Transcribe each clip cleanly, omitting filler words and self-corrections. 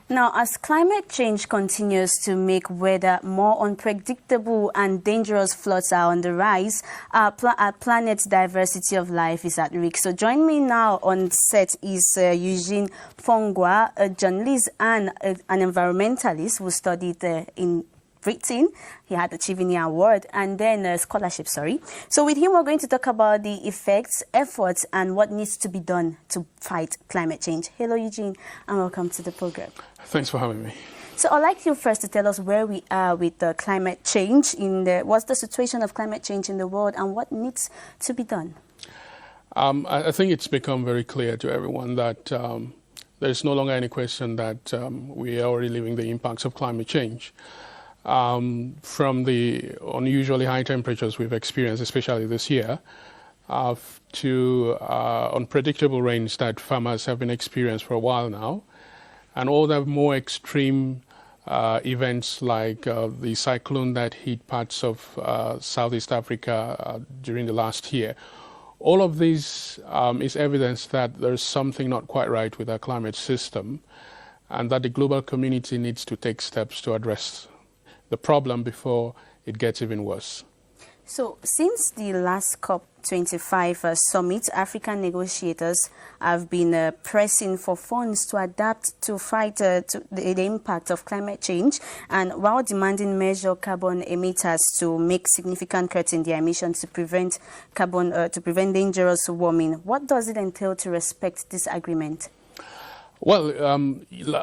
Now, as climate change continues to make weather more unpredictable and dangerous floods are on the rise, our planet's diversity of life is at risk. So join me now on set is Eugene Nforngwa, a journalist and an environmentalist who studied in Britain. He had achieved an award and then a scholarship, So with him, we're going to talk about the effects, efforts, and what needs to be done to fight climate change. Hello, Eugene, and welcome to the program. Thanks for having me. So I'd like you first to tell us where we are with climate change. What's the situation of climate change in the world and what needs to be done? I think it's become very clear to everyone that there's no longer any question that we are already living the impacts of climate change. From the unusually high temperatures we've experienced, especially this year, to unpredictable rains that farmers have been experiencing for a while now, and all the more extreme events like the cyclone that hit parts of Southeast Africa during the last year. All of this is evidence that there's something not quite right with our climate system, and that the global community needs to take steps to address the problem before it gets even worse. So, since the last COP25 summit, African negotiators have been pressing for funds to adapt to fight the impact of climate change, and while demanding major carbon emitters to make significant cuts in their emissions to prevent dangerous warming. What does it entail to respect this agreement? Well,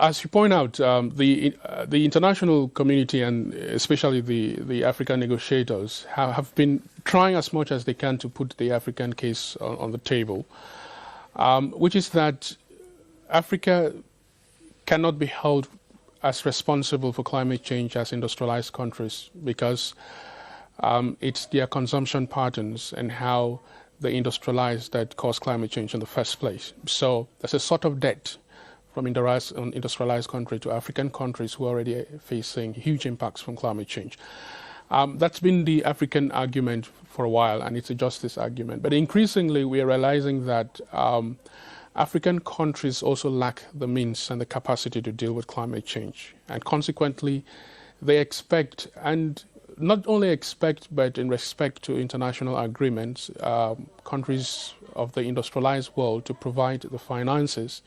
as you point out, the international community and especially the African negotiators have been trying as much as they can to put the African case on the table, which is that Africa cannot be held as responsible for climate change as industrialized countries, because it's their consumption patterns and how they industrialize that cause climate change in the first place. So there's a sort of debt from industrialized countries to African countries who are already facing huge impacts from climate change. That's been the African argument for a while, and it's a justice argument. But increasingly, we are realizing that African countries also lack the means and the capacity to deal with climate change. And consequently, they expect, and not only expect, but in respect to international agreements, countries of the industrialized world to provide the finances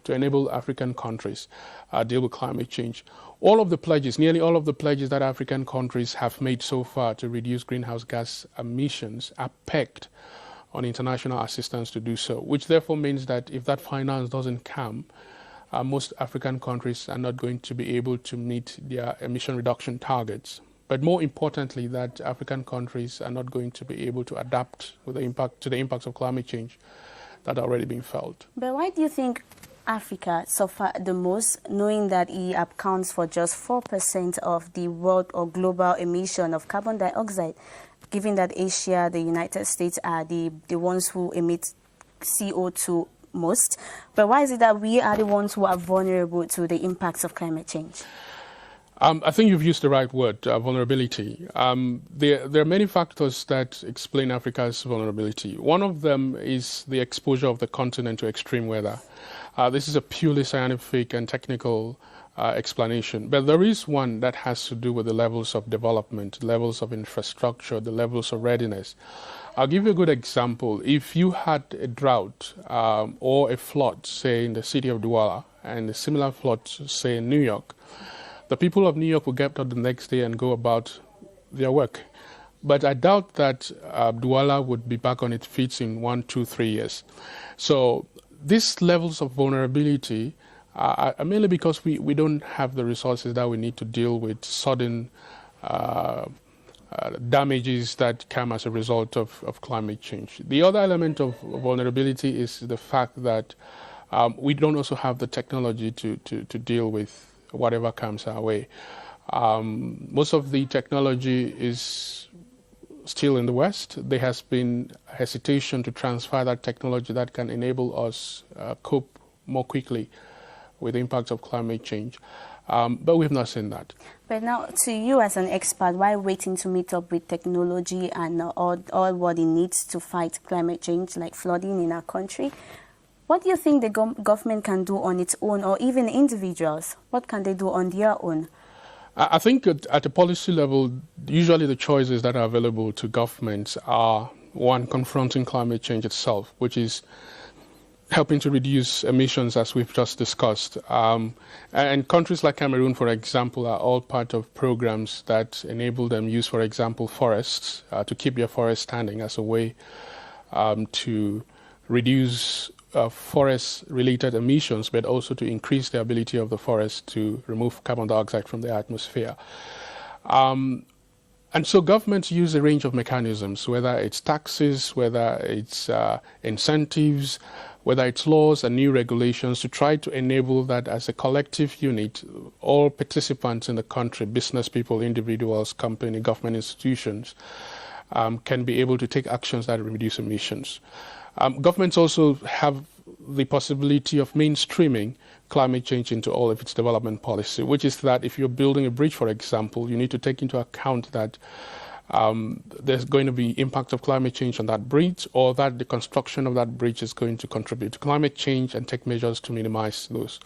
to enable African countries deal with climate change. All of the pledges, nearly all of the pledges that African countries have made so far to reduce greenhouse gas emissions are pegged on international assistance to do so, which therefore means that if that finance doesn't come, most African countries are not going to be able to meet their emission reduction targets. But more importantly, that African countries are not going to be able to adapt with the impacts of climate change that are already being felt. But why do you think Africa suffer the most, knowing that it accounts for just 4% of the world or global emission of carbon dioxide, given that Asia, the United States are the ones who emit CO2 most? But why is it that we are the ones who are vulnerable to the impacts of climate change? I think you've used the right word, vulnerability. There are many factors that explain Africa's vulnerability. One of them is the exposure of the continent to extreme weather. This is a purely scientific and technical explanation, but there is one that has to do with the levels of development, levels of infrastructure, the levels of readiness. I'll give you a good example. If you had a drought or a flood, say in the city of Douala, and a similar flood, say in New York, the people of New York will get up the next day and go about their work. But I doubt that Douala would be back on its feet in 1, 2, 3 years. So these levels of vulnerability are mainly because we don't have the resources that we need to deal with sudden damages that come as a result of climate change. The other element of vulnerability is the fact that we don't also have the technology to deal with whatever comes our way. Most of the technology is still in the West. There has been hesitation to transfer that technology that can enable us cope more quickly with the impacts of climate change. But we've not seen that. But now, to you as an expert, why waiting to meet up with technology and all what it needs to fight climate change, like flooding in our country? What do you think the government can do on its own, or even individuals? What can they do on their own? I think at a policy level, usually the choices that are available to governments are, one, confronting climate change itself, which is helping to reduce emissions, as we've just discussed. And countries like Cameroon, for example, are all part of programs that enable them use, for example, forests, to keep their forests standing as a way to reduce forest-related emissions, but also to increase the ability of the forest to remove carbon dioxide from the atmosphere. And so governments use a range of mechanisms, whether it's taxes, whether it's incentives, whether it's laws and new regulations, to try to enable that as a collective unit, all participants in the country, business people, individuals, company, government institutions, can be able to take actions that reduce emissions. Governments also have the possibility of mainstreaming climate change into all of its development policy, which is that if you're building a bridge, for example, you need to take into account that there's going to be impact of climate change on that bridge, or that the construction of that bridge is going to contribute to climate change, and take measures to minimize those.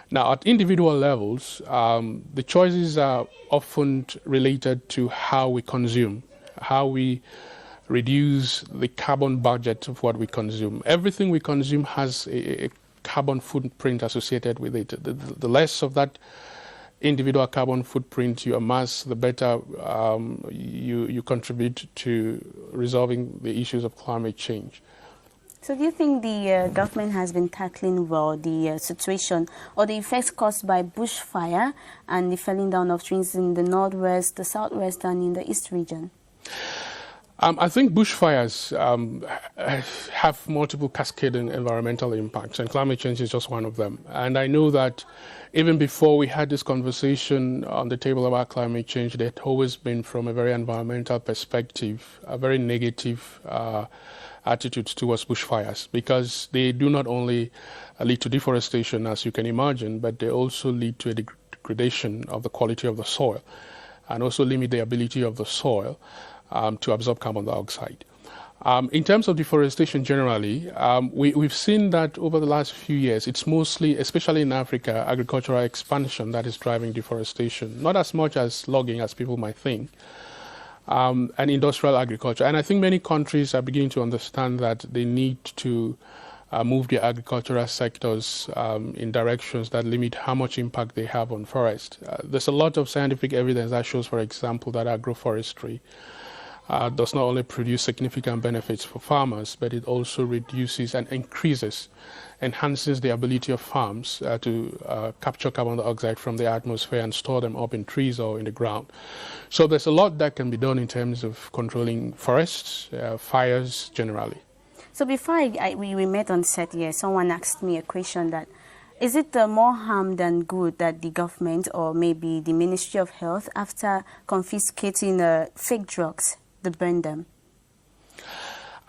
Now, at individual levels, the choices are often related to how we consume, how we reduce the carbon budget of what we consume. Everything we consume has a carbon footprint associated with it. The less of that individual carbon footprint you amass, the better you contribute to resolving the issues of climate change. So do you think the government has been tackling well the situation or the effects caused by bushfire and the felling down of trees in the northwest, the southwest, and in the east region? I think bushfires have multiple cascading environmental impacts, and climate change is just one of them. And I know that even before we had this conversation on the table about climate change, there had always been, from a very environmental perspective, a very negative attitude towards bushfires, because they do not only lead to deforestation, as you can imagine, but they also lead to a degradation of the quality of the soil, and also limit the ability of the soil to absorb carbon dioxide. In terms of deforestation generally, we've seen that over the last few years, it's mostly, especially in Africa, agricultural expansion that is driving deforestation, not as much as logging as people might think, and industrial agriculture. And I think many countries are beginning to understand that they need to move their agricultural sectors in directions that limit how much impact they have on forest. There's a lot of scientific evidence that shows, for example, that agroforestry does not only produce significant benefits for farmers, but it also reduces and enhances the ability of farms to capture carbon dioxide from the atmosphere and store them up in trees or in the ground. So there's a lot that can be done in terms of controlling forests, fires generally. So before we met on set here, someone asked me a question that, is it more harm than good that the government or maybe the Ministry of Health, after confiscating fake drugs, they burn them?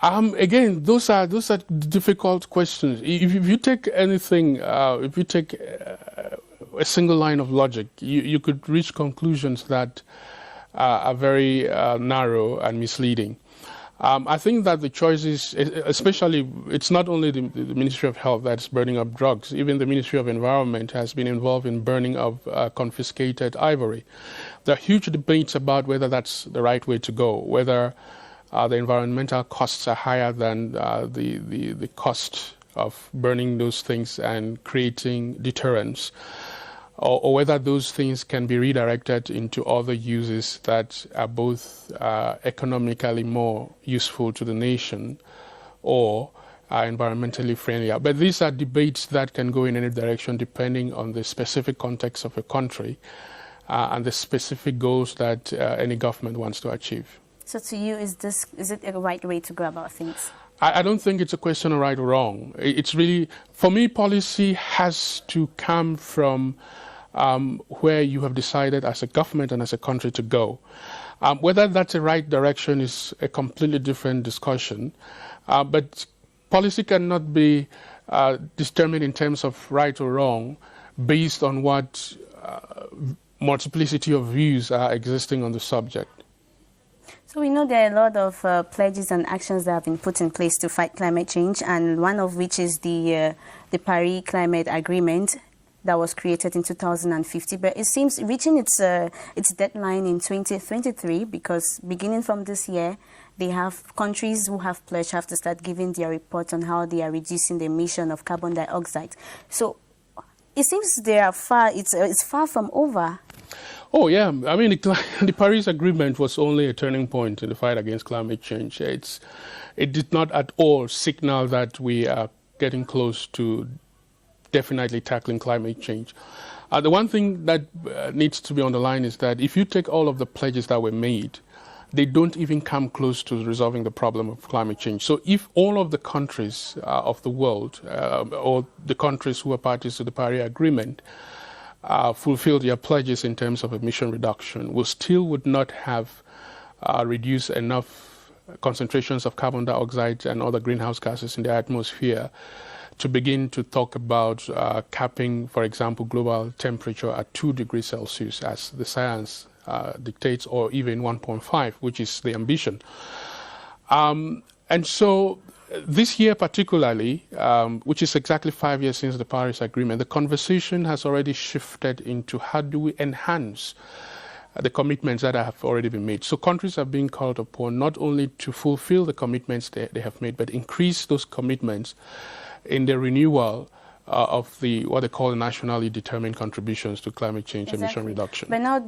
Again, those are difficult questions. If you take anything, if you take a single line of logic, you could reach conclusions that are very narrow and misleading. I think that the choices, especially, it's not only the Ministry of Health that's burning up drugs. Even the Ministry of Environment has been involved in burning of confiscated ivory. There are huge debates about whether that's the right way to go, whether the environmental costs are higher than the cost of burning those things and creating deterrence, or whether those things can be redirected into other uses that are both economically more useful to the nation or are environmentally friendlier. But these are debates that can go in any direction depending on the specific context of a country and the specific goals that any government wants to achieve. So to you, is it a right way to go about things? I don't think it's a question of right or wrong. It's really, for me, policy has to come from where you have decided as a government and as a country to go. Whether that's the right direction is a completely different discussion, but policy cannot be determined in terms of right or wrong based on what multiplicity of views are existing on the subject. So we know there are a lot of pledges and actions that have been put in place to fight climate change, and one of which is the Paris Climate Agreement that was created in 2050. But it seems reaching its deadline in 2023, because beginning from this year, they have countries who have pledged have to start giving their report on how they are reducing the emission of carbon dioxide. So it seems they are far. It's far from over. Oh, yeah. I mean, the Paris Agreement was only a turning point in the fight against climate change. It did not at all signal that we are getting close to definitely tackling climate change. The one thing that needs to be underlined is that if you take all of the pledges that were made, they don't even come close to resolving the problem of climate change. So if all of the countries of the world, or the countries who are parties to the Paris Agreement, fulfill their pledges in terms of emission reduction, we still would not have reduced enough concentrations of carbon dioxide and other greenhouse gases in the atmosphere to begin to talk about capping, for example, global temperature at 2 degrees Celsius, as the science dictates, or even 1.5, which is the ambition. And so this year particularly, which is exactly 5 years since the Paris Agreement, the conversation has already shifted into how do we enhance the commitments that have already been made. So countries are being called upon not only to fulfill the commitments they have made, but increase those commitments in the renewal of what they call nationally determined contributions to climate change emission reduction. But now,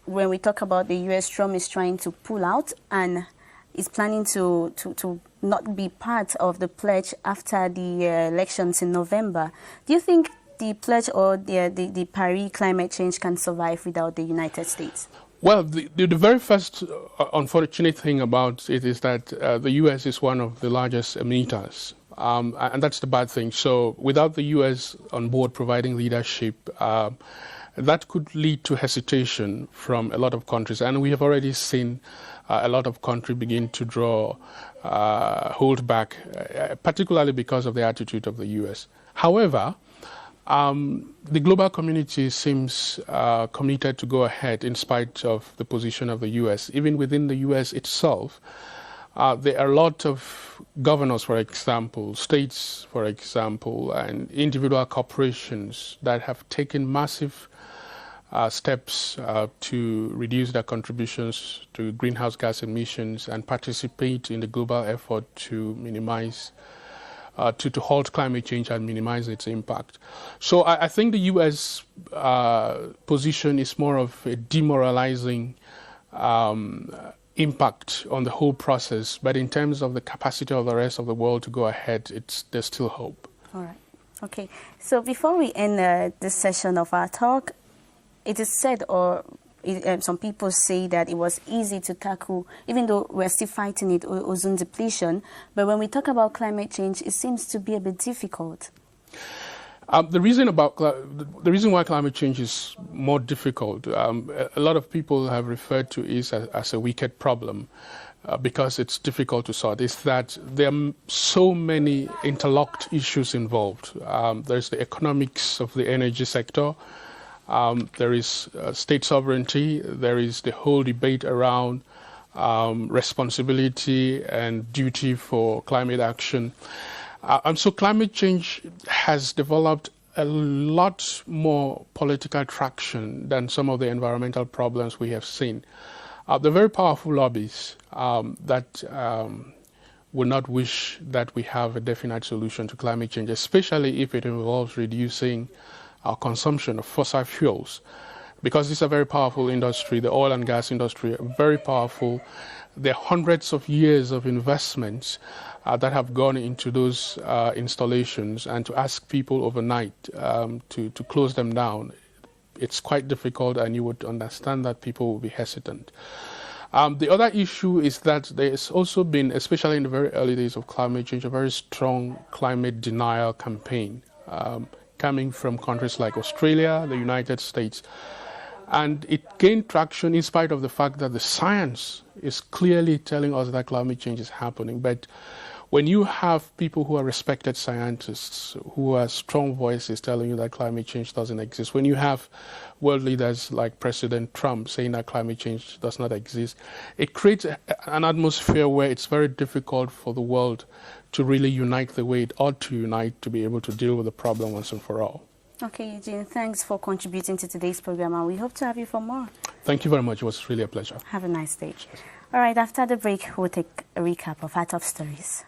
when we talk about the U.S., Trump is trying to pull out and is planning to not be part of the pledge after the elections in November. Do you think the pledge or the Paris climate change can survive without the United States? Well, the very first unfortunate thing about it is that the U.S. is one of the largest emitters. And that's the bad thing. So without the U.S. on board providing leadership, that could lead to hesitation from a lot of countries. And we have already seen a lot of countries begin to hold back, particularly because of the attitude of the U.S. However, the global community seems committed to go ahead in spite of the position of the U.S. Even within the U.S. itself, there are a lot of governors, for example, states, for example, and individual corporations that have taken massive steps to reduce their contributions to greenhouse gas emissions and participate in the global effort to minimize, to halt climate change and minimize its impact. So I think the U.S. Position is more of a demoralizing impact on the whole process, but in terms of the capacity of the rest of the world to go ahead, there's still hope. All right. Okay. So before we end this session of our talk, it is said, or some people say, that it was easy to tackle, even though we're still fighting it, ozone depletion. But when we talk about climate change, it seems to be a bit difficult. The reason why climate change is more difficult, a lot of people have referred to it as a wicked problem because it's difficult to sort, is that there are so many interlocked issues involved. There's the economics of the energy sector, there is state sovereignty, there is the whole debate around responsibility and duty for climate action. And so climate change has developed a lot more political traction than some of the environmental problems we have seen. They're very powerful lobbies that would not wish that we have a definite solution to climate change, especially if it involves reducing our consumption of fossil fuels. Because it's a very powerful industry, the oil and gas industry, very powerful. There are hundreds of years of investments that have gone into those installations, and to ask people overnight to close them down, it's quite difficult, and you would understand that people will be hesitant. The other issue is that there's also been, especially in the very early days of climate change, a very strong climate denial campaign coming from countries like Australia, the United States. And it gained traction in spite of the fact that the science is clearly telling us that climate change is happening. But when you have people who are respected scientists, who are strong voices telling you that climate change doesn't exist, when you have world leaders like President Trump saying that climate change does not exist, it creates an atmosphere where it's very difficult for the world to really unite the way it ought to unite to be able to deal with the problem once and for all. Okay, Eugene, thanks for contributing to today's program, and we hope to have you for more. Thank you very much. It was really a pleasure. Have a nice day. All right, after the break, we'll take a recap of our top stories.